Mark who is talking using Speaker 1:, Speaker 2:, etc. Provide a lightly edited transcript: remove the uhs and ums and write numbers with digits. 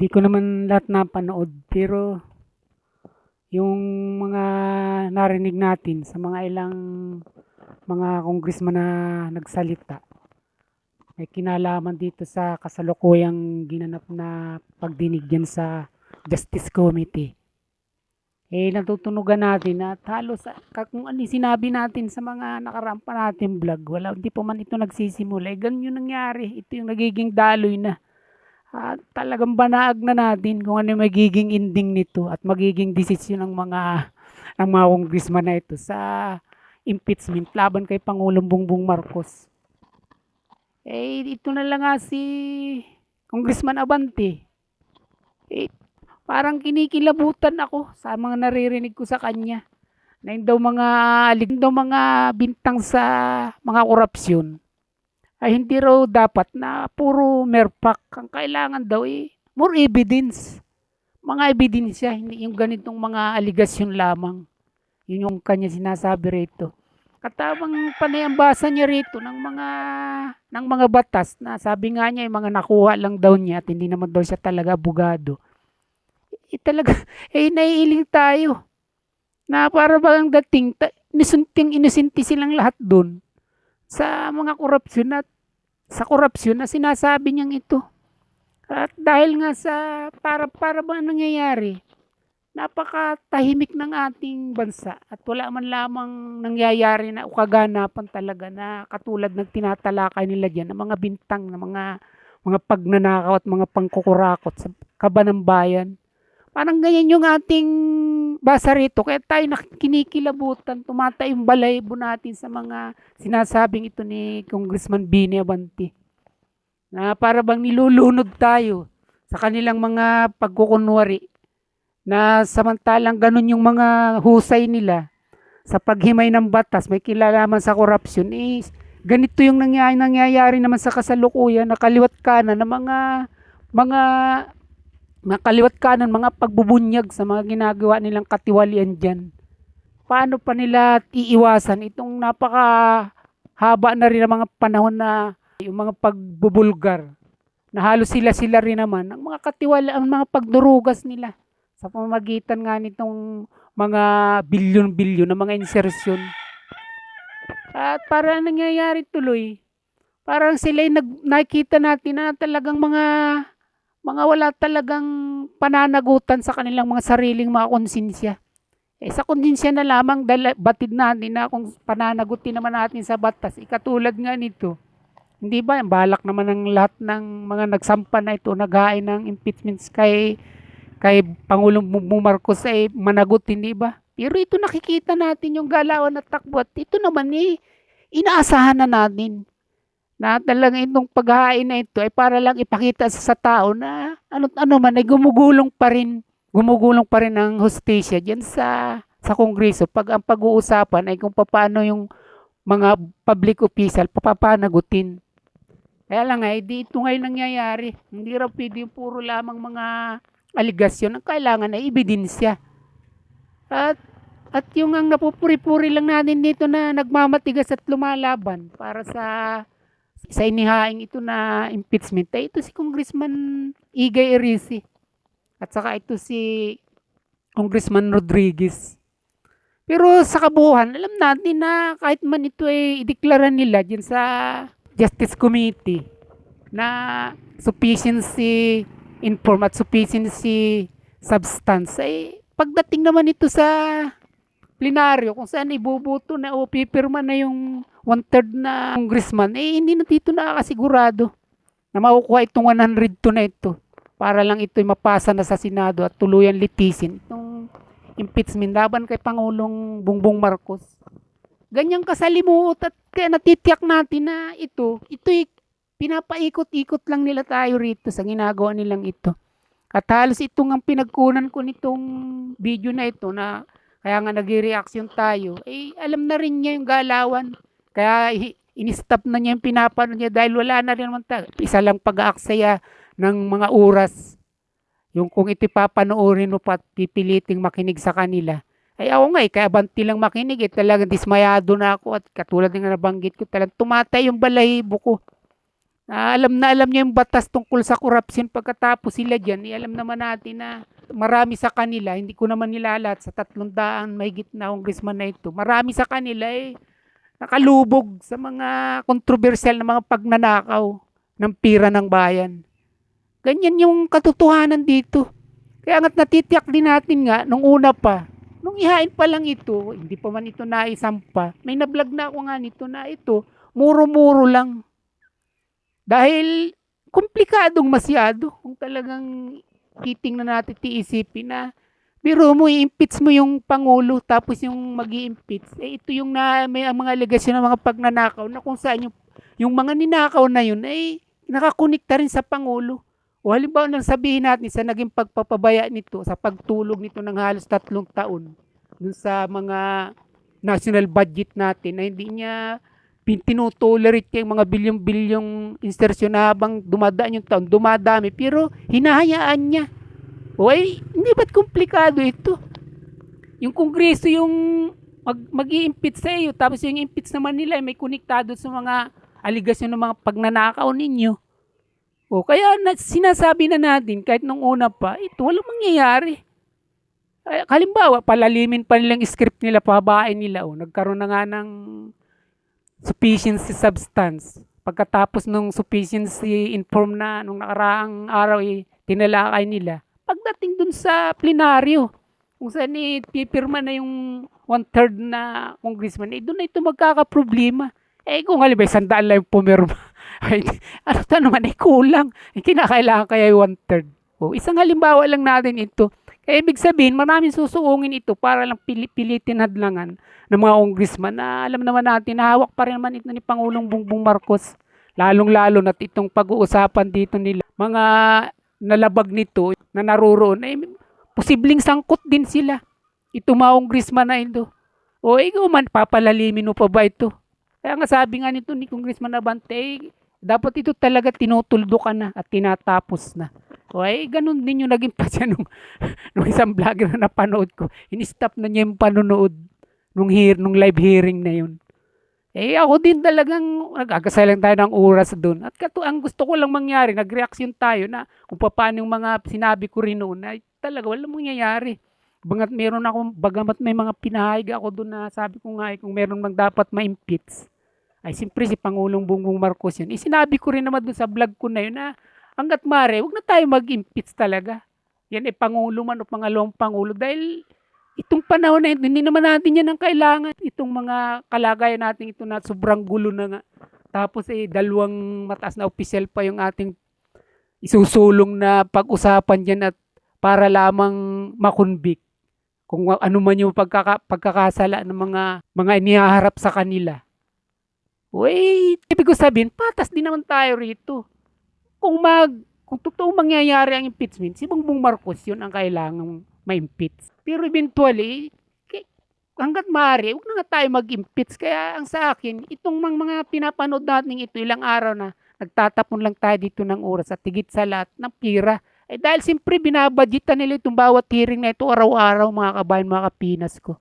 Speaker 1: Di ko naman lahat napanood, pero yung mga narinig natin sa mga ilang mga congressman na nagsalita, may kinalaman dito sa kasalukuyang ginanap na pagdinig dyan sa Justice Committee. Natutunugan natin at halos kung ano yung sinabi natin sa mga nakarampa natin vlog, wala, hindi pa man ito nagsisimula. Ganun yung nangyari. Ito yung nagiging daloy na. Talagang banaag na natin kung ano yung magiging ending nito at magiging desisyon ng mga congressman na ito sa impeachment laban kay Pangulong Bongbong Marcos. Ito na lang nga si Congressman Abante. Eh, Parang kinikilabutan ako sa mga naririnig ko sa kanya. Na yun daw mga bintang sa mga korupsyon ay hindi raw dapat na puro merpak. Ang kailangan daw more evidence. Mga ebidensya, hindi yung ganitong mga aligasyon lamang. Yun yung kanya sinasabi rito. Katabang panayambasa niya rito ng mga batas na sabi nga niya yung mga nakuha lang daw niya at hindi naman daw siya talaga abogado. Talaga, naiiling tayo na para bang dating inusinti silang lahat doon sa mga korupsyon at sa korupsyon na sinasabi niyang ito. At dahil nga sa para ba nangyayari, napakatahimik ng ating bansa at wala man lamang nangyayari na kaganapan talaga na katulad ng tinatalakay nila diyan ng mga bintang ng mga pagnanakaw at mga pangkukurakot sa kaban ng bayan. Parang ganyan yung ating basa rito. Kaya tayo kinikilabutan, tumatay yung balaybo natin sa mga sinasabing ito ni Congressman Bini Abante. Na para bang nilulunod tayo sa kanilang mga pagkukunwari na samantalang ganun yung mga husay nila sa paghimay ng batas, may kilalaman sa korupsyon, ganito yung nangyayari naman sa kasalukuyan na kaliwat kanan ng mga kaliwat kanan, mga pagbubunyag sa mga ginagawa nilang katiwalian dyan. Paano pa nila iiwasan itong napakahaba na rin ng mga panahon na yung mga pagbubulgar na halos sila rin naman ang mga katiwala, ang mga pagdurugas nila sa pamamagitan nga nitong mga bilyon-bilyon na mga insertion. At para nangyayari tuloy, parang sila nakikita natin na talagang mga wala talagang pananagutan sa kanilang mga sariling mga konsensya. Sa konsensya na lamang batid natin na kung pananagutin naman natin sa batas, ikatulad nga nito. Hindi ba, balak naman ng lahat ng mga nagsampa na ito, naghain ng impeachments kay Pangulong Bongbong Marcos ay managot, hindi ba? Pero ito nakikita natin yung galawan at takbo at ito naman inaasahan na natin na talagang itong paghahain na ito ay para lang ipakita sa tao na ano man ay gumugulong pa rin ang hustisya diyan sa Kongreso pag ang pag-uusapan ay kung paano yung mga public official papapanagutin. Kaya lang di ito ngayon nangyayari. Hindi raw pwede yung puro lamang mga aligasyon. Ang kailangan ay ebidensya. At yung ang napupuri-puri lang natin dito na nagmamatigas at lumalaban para sa inihaing ito na impeachment ay ito si Congressman Igay Erice at saka ito si Congressman Rodriguez. Pero sa kabuuan, alam natin na kahit man ito ay ideklara nila dyan sa Justice Committee na sufficiency in form at sufficiency substance ay pagdating naman ito sa plenaryo kung saan ibubuto na o pipirma na yung one-third na congressman, hindi na dito nakakasigurado na makukuha itong 102 na ito para lang ito'y mapasa na sa Senado at tuluyan litisin itong impeachment laban kay Pangulong Bongbong Marcos. Ganyang kasalimuot at kaya natitiyak natin na ito'y pinapaikot-ikot lang nila tayo rito sa ginagawa nilang ito. At halos itong ang pinagkunan ko nitong video na ito na kaya nga nag-reaction tayo, alam na rin niya yung galawan. Kaya in-stop na niya yung pinapano niya dahil wala na rin naman isa lang pag-aaksaya ng mga oras. Yung kung ito papanoorin mo pa at pipiliting makinig sa kanila. Ako nga kaya banti lang makinig talagang dismayado na ako at katulad ng nabanggit ko talagang tumatay yung balahibo ko. Alam na alam niya yung batas tungkol sa corruption pagkatapos sila diyan, alam naman natin na marami sa kanila, hindi ko naman nilalat sa 300 mahigit na congressman na ito. Marami sa kanila nakalubog sa mga kontrobersyal na mga pagnanakaw ng pira ng bayan. Ganyan yung katotohanan dito. Kaya nga't natitiyak din natin nga nung una pa, nung ihain pa lang ito, hindi pa man ito naisampa, may nablog na ako nga nito na ito, muro-muro lang. Dahil komplikadong masyado kung talagang titingnan natin iisipin na biro mo, i-impeach mo yung Pangulo tapos yung mag-i-impeach. Ito yung may mga alegasyon ng mga pagnanakaw na kung saan yung mga ninakaw na yun ay nakakonekta rin sa Pangulo. O halimbawa nang sabihin natin sa naging pagpapabaya nito, sa pagtulog nito ng halos 3 taon dun sa mga national budget natin na hindi niya tinutolerate yung mga bilyong-bilyong insersyon na habang dumadaan yung taon, dumadami, pero hinahayaan niya. O hindi ba't komplikado ito? Yung kongreso yung mag-i-impeach sa iyo, tapos yung impeach naman nila may konektado sa mga aligasyon ng mga pagnanakaw ninyo. O kaya sinasabi na natin kahit nung una pa, ito walang mangyayari. Halimbawa, palalimin pa nilang script nila, pahabain nila. Nagkaroon na nga ng sufficiency substance. Pagkatapos nung sufficiency inform na nung nakaraang araw tinalakay nila. Pagdating dun sa plenaryo, kung saan pipirma na yung 1/3 na congressman, doon na ito magkakaproblema. Kung halimbawa, 100 lang yung pumirma. Ano ta naman, kulang. Kinakailangan kaya yung 1/3. Isang halimbawa lang natin ito. Kaya ibig sabihin, maraming susuungin ito para lang pilitin hadlangan ng mga congressman na alam naman natin na hawak pa rin naman ito ni Pangulong Bongbong Marcos. Lalong-lalo na itong pag-uusapan dito nila. Mga nalabag nito na naroroon, posibleng sangkot din sila. Ito mga congressman na ito. Ikaw man, papalalimin mo pa ba ito? Kaya nga sabi nga nito ni Congressman Abante, dapat ito talaga tinutuldo ka na at tinatapos na. Ganun din yung naging pasya nung isang vlogger na napanood ko. In-stop na niya yung panonood nung live hearing na yun. Ako din talagang nagkakasalang tayo ng oras doon. At ang gusto ko lang mangyari, nag-reaction tayo na kung paano yung mga sinabi ko rin noon na talaga walang mangyayari. Bagamat may mga pinahayag ako doon na sabi ko nga kung meron mang dapat ma-impeach, siyempre si Pangulong Bongbong Marcos yun. Sinabi ko rin naman doon sa vlog ko na yun na hanggat mare, huwag na tayo mag-impeach talaga. Yan Pangulo man o pangalawang Pangulo dahil itong panahon na ito, hindi naman natin yan ang kailangan. Itong mga kalagayan natin ito na sobrang gulo na nga. Tapos dalawang mataas na opisyal pa yung ating isusulong na pag-usapan dyan at para lamang makonvict kung ano man yung pagkakasala ng mga inihaharap sa kanila. Ibig ko sabihin, patas din naman tayo rito. Kung totoong mangyayari ang impeachment, si Bongbong Marcos yun ang kailangang ma-impeach. Pero eventually, hanggat maaari, huwag na nga tayo mag-impeach. Kaya ang sa akin, itong mga pinapanood natin ito, ilang araw na, nagtatapon lang tayo dito ng oras at higit sa lahat ng pira. Dahil siyempre binabudgetan nila itong bawat hearing na ito araw-araw mga kabayan, mga kapinas ko.